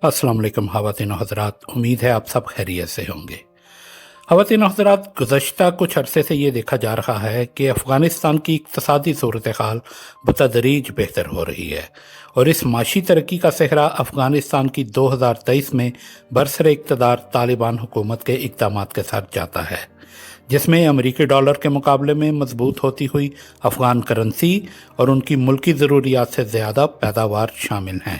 अस्सलाम वालेकुम ख़वातीन हज़रात, उम्मीद है आप सब खैरियत से होंगे। ख़वातीन हज़रात, गुज़श्ता कुछ अरसे से ये देखा जा रहा है कि अफ़गानिस्तान की इक़्तिसादी सूरत हाल बतदरीज बेहतर हो रही है और इस माशी तरक्की का सेहरा अफ़गानिस्तान की 2023 में बरसर इक़्तिदार तालिबान हुकूमत के इक़दाम के साथ जाता है, जिसमें अमरीकी डॉलर के मुकाबले में मजबूत होती हुई अफ़गान करेंसी और उनकी मुल्की ज़रूरियात से ज़्यादा पैदावार शामिल हैं।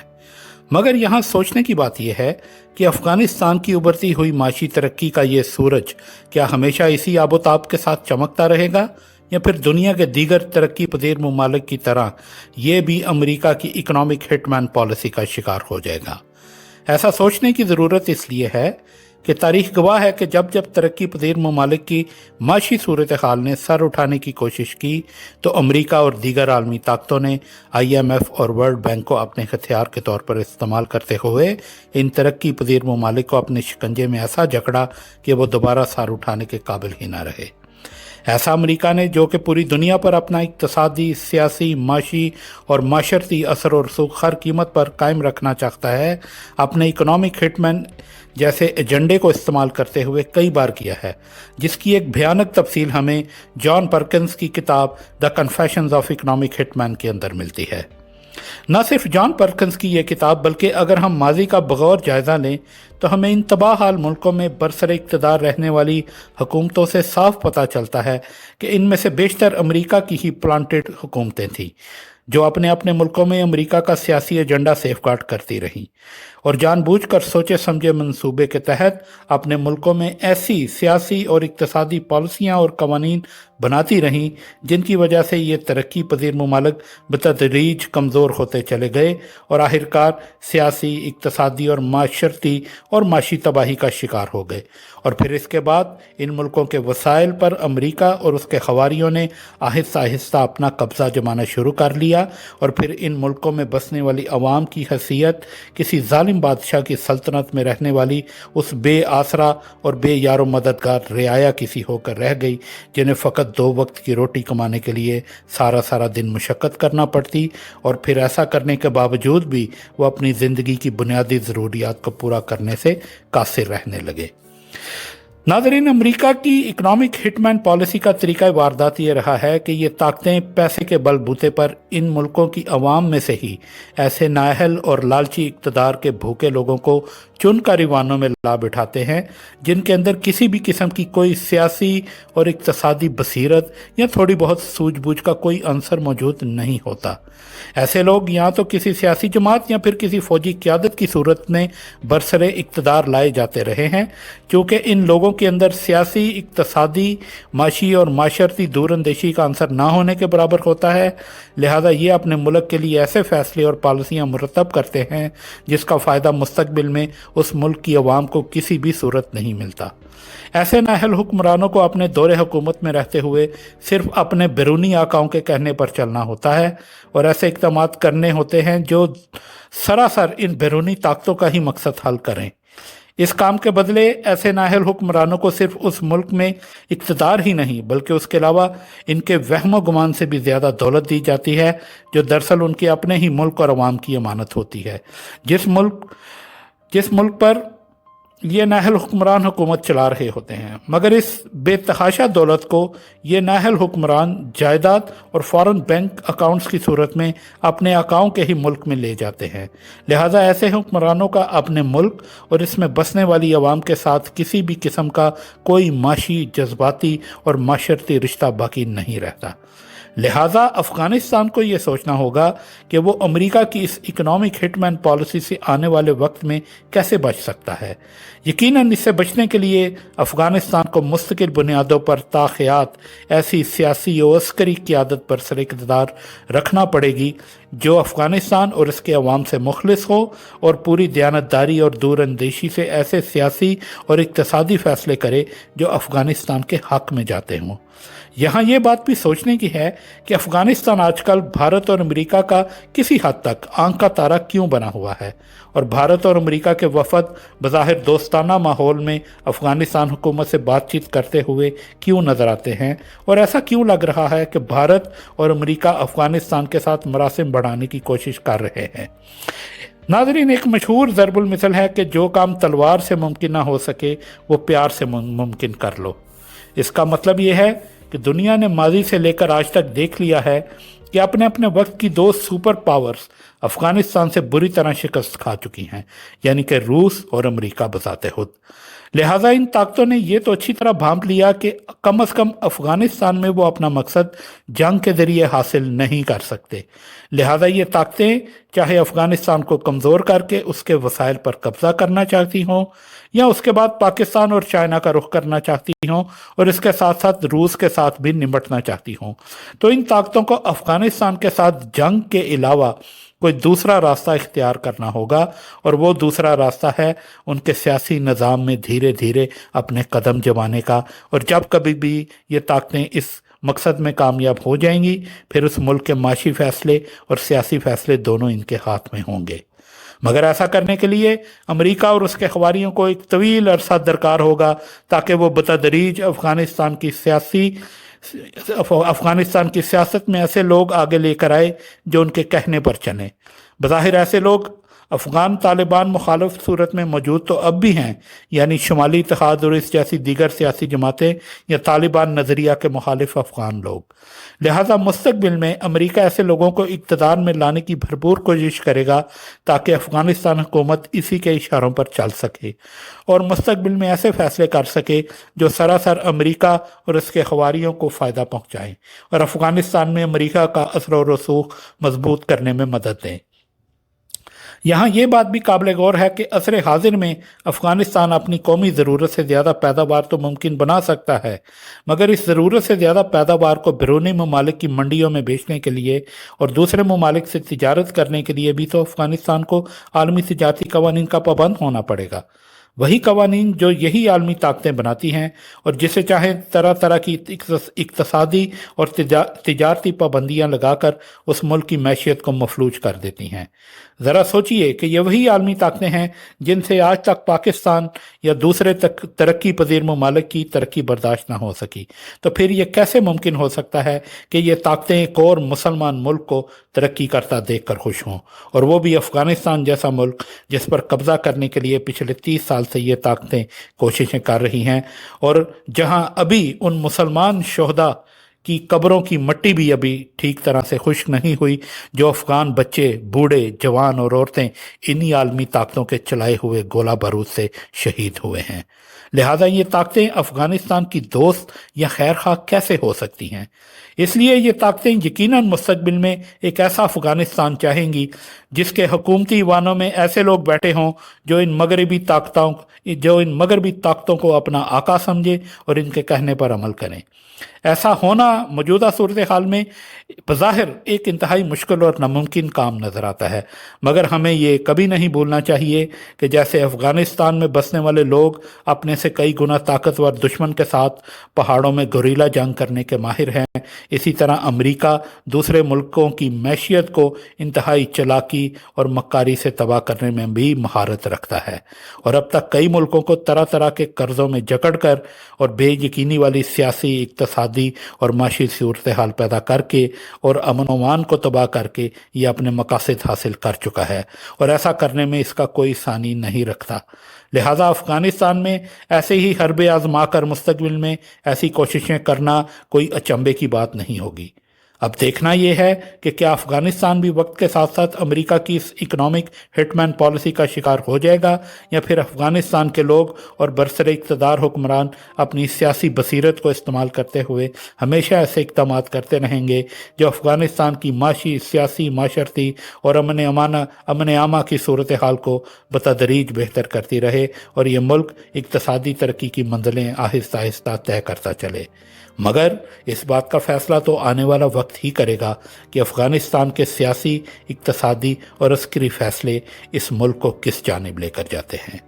मगर यहाँ सोचने की बात यह है कि अफ़गानिस्तान की उभरती हुई माशी तरक्की का ये सूरज क्या हमेशा इसी आबोताब के साथ चमकता रहेगा या फिर दुनिया के दीगर तरक्की पजीर ममालिक की तरह ये भी अमेरिका की इकनॉमिक हिटमैन पॉलिसी का शिकार हो जाएगा। ऐसा सोचने की ज़रूरत इसलिए है कि तारीख गवाह है कि जब जब तरक्की पजीर ममालिक की माशी सूरत हाल ने सर उठाने की कोशिश की तो अमरीका और दीगर आलमी ताकतों ने IMF और वर्ल्ड बैंक को अपने हथियार के तौर पर इस्तेमाल करते हुए इन तरक्की पजीर ममालिक को अपने शिकंजे में ऐसा जकड़ा कि वो दोबारा सर उठाने के काबिल ही ना रहे। ऐसा अमेरिका ने, जो कि पूरी दुनिया पर अपना इक़्तिसादी, सियासी, माशी और माशरती असर और रसूख हर कीमत पर कायम रखना चाहता है, अपने इकोनॉमिक हिटमैन जैसे एजेंडे को इस्तेमाल करते हुए कई बार किया है, जिसकी एक भयानक तफसील हमें जॉन परकिंस की किताब the confessions of economic hitman के अंदर मिलती है। न सिर्फ जॉन परकिंस की यह किताब, बल्कि अगर हम माजी का बगौर जायज़ा लें तो हमें इन तबाह हाल मुल्कों में बरसर इक़्तिदार रहने वाली हुकूमतों से साफ पता चलता है कि इनमें से बेशतर अमेरिका की ही प्लांटेड हुकूमतें थीं, जो अपने अपने मुल्कों में अमेरिका का सियासी एजेंडा सेफगार्ड करती रहीं और जानबूझकर सोचे समझे मंसूबे के तहत अपने मुल्कों में ऐसी सियासी और इक़्तिसादी पॉलिसियाँ और कवानीन बनाती रहीं जिनकी वजह से ये तरक्की पजीर ममालिक बतदरीज कमज़ोर होते चले गए और आखिरकार सियासी, इक़्तिसादी और माशरती और माशी तबाही का शिकार हो गए। और फिर इसके बाद इन मुल्कों के वसाइल पर अमेरिका और उसके खवारियों ने आहिस्ता आहिस्ता अपना कब्ज़ा जमाना शुरू कर लिया और फिर इन मुल्कों में बसने वाली अवाम की हैसियत किसी जालिम बादशाह की सल्तनत में रहने वाली उस बे आसरा और बे यारो मददगार रियाया किसी होकर रह गई, जिन्हें फ़कत 2 वक्त की रोटी कमाने के लिए सारा सारा दिन मुशक्क़त करना पड़ती और फिर ऐसा करने के बावजूद भी वो अपनी ज़िंदगी की बुनियादी ज़रूरियात को पूरा करने से कासिर रहने लगे। नाज़रीन, अमेरिका की इकनॉमिक हिटमैन पॉलिसी का तरीका वारदात ये रहा है कि ये ताकतें पैसे के बलबूते पर इन मुल्कों की अवाम में से ही ऐसे नाअहल और लालची इक़्तिदार के भूखे लोगों को चुनकर ईवानों में ला बिठाते हैं जिनके अंदर किसी भी किस्म की कोई सियासी और इक़्तिसादी बसीरत या थोड़ी बहुत सूझबूझ का कोई अंसर मौजूद नहीं होता। ऐसे लोग या तो किसी सियासी जमात या फिर किसी फौजी क़यादत की सूरत में बरसरे इक़्तिदार लाए जाते रहे हैं, क्योंकि इन लोगों के अंदर सियासी, इक़्तिसादी, माशी और माशरती दूरअंदेशी का अंसर ना होने के बराबर होता है। लिहाजा ये अपने मुल्क के लिए ऐसे फ़ैसले और पॉलिसियाँ मुरतब करते हैं जिसका फ़ायदा मुस्तकबिल में उस मुल्क की अवाम को किसी भी सूरत नहीं मिलता। ऐसे नाअहल हुक्मरानों को अपने दौरे हुकूमत में रहते हुए सिर्फ अपने बैरूनी आकाओं के कहने पर चलना होता है और ऐसे इक़दाम करने होते हैं जो सरासर इन बैरूनी ताकतों का ही मकसद हल करें। इस काम के बदले ऐसे नाअहल हुक्मरानों को सिर्फ उस मुल्क में इक़्तिदार ही नहीं बल्कि उसके अलावा इनके वहम गुमान से भी ज़्यादा दौलत दी जाती है, जो दरअसल उनके अपने ही मुल्क और अवाम की अमानत होती है। जिस मुल्क पर ये नाअहल हुक्मरान हुकूमत चला रहे होते हैं, मगर इस बेतहाशा दौलत को ये नाअहल हुक्मरान जायदाद और फ़ौरन बैंक अकाउंट्स की सूरत में अपने आकाओं के ही मुल्क में ले जाते हैं। लिहाजा ऐसे हुक्मरानों का अपने मुल्क और इसमें बसने वाली आवाम के साथ किसी भी किस्म का कोई माशी, जज्बाती और माशरती रिश्ता बाकी नहीं रहता। लिहाजा अफ़गानिस्तान को ये सोचना होगा कि वो अमेरिका की इस इकनॉमिक हिटमैन पॉलिसी से आने वाले वक्त में कैसे बच सकता है। यकीनन इससे बचने के लिए अफ़गानिस्तान को मुस्तकिल बुनियादों पर ताक़ियात ऐसी सियासी और अस्करी क़यादत पर सर इक़्तिदार रखना पड़ेगी जो अफ़गानिस्तान और इसके अवाम से मुखलिस हो और पूरी दयानतदारी और दूरअंदेशी से ऐसे सियासी और इक़्तिसादी फ़ैसले करे जो अफ़गानिस्तान के हक़ में जाते हों। यहाँ ये बात भी सोचने की है कि अफ़गानिस्तान आजकल भारत और अमेरिका का किसी हद तक आंख का तारा क्यों बना हुआ है और भारत और अमेरिका के वफद बज़ाहिर दोस्ताना माहौल में अफ़गानिस्तान हुकूमत से बातचीत करते हुए क्यों नज़र आते हैं और ऐसा क्यों लग रहा है कि भारत और अमेरिका अफ़गानिस्तान के साथ मरासिम बढ़ाने की कोशिश कर रहे हैं। नाज़रीन, एक मशहूर ज़रबुल मिसल है कि जो काम तलवार से मुमकिन ना हो सके वो प्यार से मुमकिन कर लो। इसका मतलब ये है कि दुनिया ने माजी से लेकर आज तक देख लिया है कि अपने अपने वक्त की दो सुपर पावर्स अफगानिस्तान से बुरी तरह शिकस्त खा चुकी हैं, यानी कि रूस और अमेरिका बज़ाते खुद। लिहाजा इन ताकतों ने यह तो अच्छी तरह भांप लिया कि कम अज़ कम अफगानिस्तान में वो अपना मकसद जंग के ज़रिए हासिल नहीं कर सकते। लिहाजा ये ताकतें चाहे अफगानिस्तान को कमज़ोर करके उसके वसाइल पर कब्ज़ा करना चाहती हों, या उसके बाद पाकिस्तान और चाइना का रुख करना चाहती हों और इसके साथ साथ रूस के साथ भी निपटना चाहती हों, तो इन ताकतों को अफगानिस्तान के साथ जंग के अलावा कोई दूसरा रास्ता इख्तियार करना होगा, और वो दूसरा रास्ता है उनके सियासी निज़ाम में धीरे धीरे अपने कदम जमाने का। और जब कभी भी ये ताकतें इस मकसद में कामयाब हो जाएंगी, फिर उस मुल्क के माशी फैसले और सियासी फैसले दोनों इनके हाथ में होंगे। मगर ऐसा करने के लिए अमेरिका और उसके खवारियों को एक तवील अरसा दरकार होगा, ताकि वो बतदरीज अफगानिस्तान की सियासत में ऐसे लोग आगे लेकर आए जो उनके कहने पर चलें। बज़ाहिर ऐसे लोग अफगान तालिबान मुखालिफ सूरत में मौजूद तो अब भी हैं, यानी शुमाली इत्तेहाद और इस जैसी दीगर सियासी जमातें या तालिबान नज़रिया के मुखालिफ अफगान लोग। लिहाजा मुस्तकबिल में अमेरिका ऐसे लोगों को इक़्तिदार में लाने की भरपूर कोशिश करेगा, ताकि अफगानिस्तान हुकूमत इसी के इशारों पर चल सके और मुस्तकबिल में ऐसे फैसले कर सके जो सरासर अमेरिका और इसके खवारियों को फ़ायदा पहुँचाएँ और अफगानिस्तान में अमेरिका का असर और रसूख मजबूत करने में मदद दें। यहाँ ये बात भी काबिल गौर है कि असर हाजिर में अफ़गानिस्तान अपनी कौमी ज़रूरत से ज़्यादा पैदावार तो मुमकिन बना सकता है, मगर इस ज़रूरत से ज़्यादा पैदावार को बैरूनी ममालिक की मंडियों में बेचने के लिए और दूसरे ममालिक से तिजारत करने के लिए भी तो अफ़गानिस्तान को आलमी तिजारती कवानीन का पाबंद होना पड़ेगा। वही कवानीन जो यही आलमी ताकतें बनाती हैं और जिसे चाहे तरह तरह की इक्तसादी और तिजारती पाबंदियाँ लगाकर उस मुल्क की मैशियत को मफलूज कर देती हैं। ज़रा सोचिए कि ये वही आलमी ताकतें हैं जिनसे आज तक पाकिस्तान या दूसरे तरक्की पजीर ममालिक की तरक्की बर्दाश्त ना हो सकी, तो फिर ये कैसे मुमकिन हो सकता है कि ये ताकतें एक और मुसलमान मुल्क को तरक्की करता देख कर खुश हों, और वो भी अफ़गानिस्तान जैसा मुल्क जिस पर कब्ज़ा करने के लिए पिछले 30 साल से ये ताकतें कोशिशें कर रही हैं, और जहाँ अभी उन मुसलमान शोहदा की कब्रों की मट्टी भी अभी ठीक तरह से खुश्क नहीं हुई, जो अफ़गान बच्चे, बूढ़े, जवान और औरतें इन्हीं आलमी ताकतों के चलाए हुए गोला बारूद से शहीद हुए हैं। लिहाजा ये ताकतें अफ़गानिस्तान की दोस्त या खैर खा कैसे हो सकती हैं? इसलिए ये ताकतें यकीनन मुस्तकबिल में एक ऐसा अफ़गानिस्तान चाहेंगी जिसके हुकूमती ईवानों में ऐसे लोग बैठे हों जो इन मगरबी ताकतों को अपना आका समझे और इनके कहने पर अमल करें। ऐसा होना मौजूदा सूरत हाल में बज़ाहिर एक इंतहाई मुश्किल और नामुमकिन काम नज़र आता है, मगर हमें ये कभी नहीं भूलना चाहिए कि जैसे अफ़गानिस्तान में बसने वाले लोग अपने से कई गुना ताकतवर दुश्मन के साथ पहाड़ों में गुरीला जंग करने के माहिर हैं, इसी तरह अमेरिका दूसरे मुल्कों की मैशियत को इंतहाई चालाकी और मक्कारी से तबाह करने में भी महारत रखता है, और अब तक कई मुल्कों को तरह तरह के कर्ज़ों में जकड़ कर और बेयकीनी वाली सियासी, इक़्तिसादी और माशी सूरत हाल पैदा करके और अमन ओमान को तबाह करके ये अपने मकासद हासिल कर चुका है, और ऐसा करने में इसका कोई सानी नहीं रखता। लिहाजा अफ़गानिस्तान में ऐसे ही हरबे आज़मा कर मुस्तकबिल में ऐसी कोशिशें करना कोई अचंभे की बात नहीं होगी। अब देखना यह है कि क्या अफ़गानिस्तान भी वक्त के साथ साथ अमेरिका की इस इकनॉमिक हिटमैन पॉलिसी का शिकार हो जाएगा, या फिर अफ़गानिस्तान के लोग और बरसरे इक़्तिदार हुक्मरान अपनी सियासी बसीरत को इस्तेमाल करते हुए हमेशा ऐसे इक़दाम करते रहेंगे जो अफ़गानिस्तान की माशी, सियासी, माशरती और अमन आमा की सूरत हाल को बतदरीज बेहतर करती रहे और ये मुल्क इक़्तिसादी तरक्की की मंजिलें आहिस्ता आहिस्ता तय करता चले। मगर इस बात का फ़ैसला तो आने वाला वक्त ही करेगा कि अफ़गानिस्तान के सियासी, इक़्तिसादी और अस्करी फ़ैसले इस मुल्क को किस जानिब लेकर जाते हैं।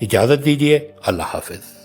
इजाज़त दीजिए, अल्लाह हाफ़िज़।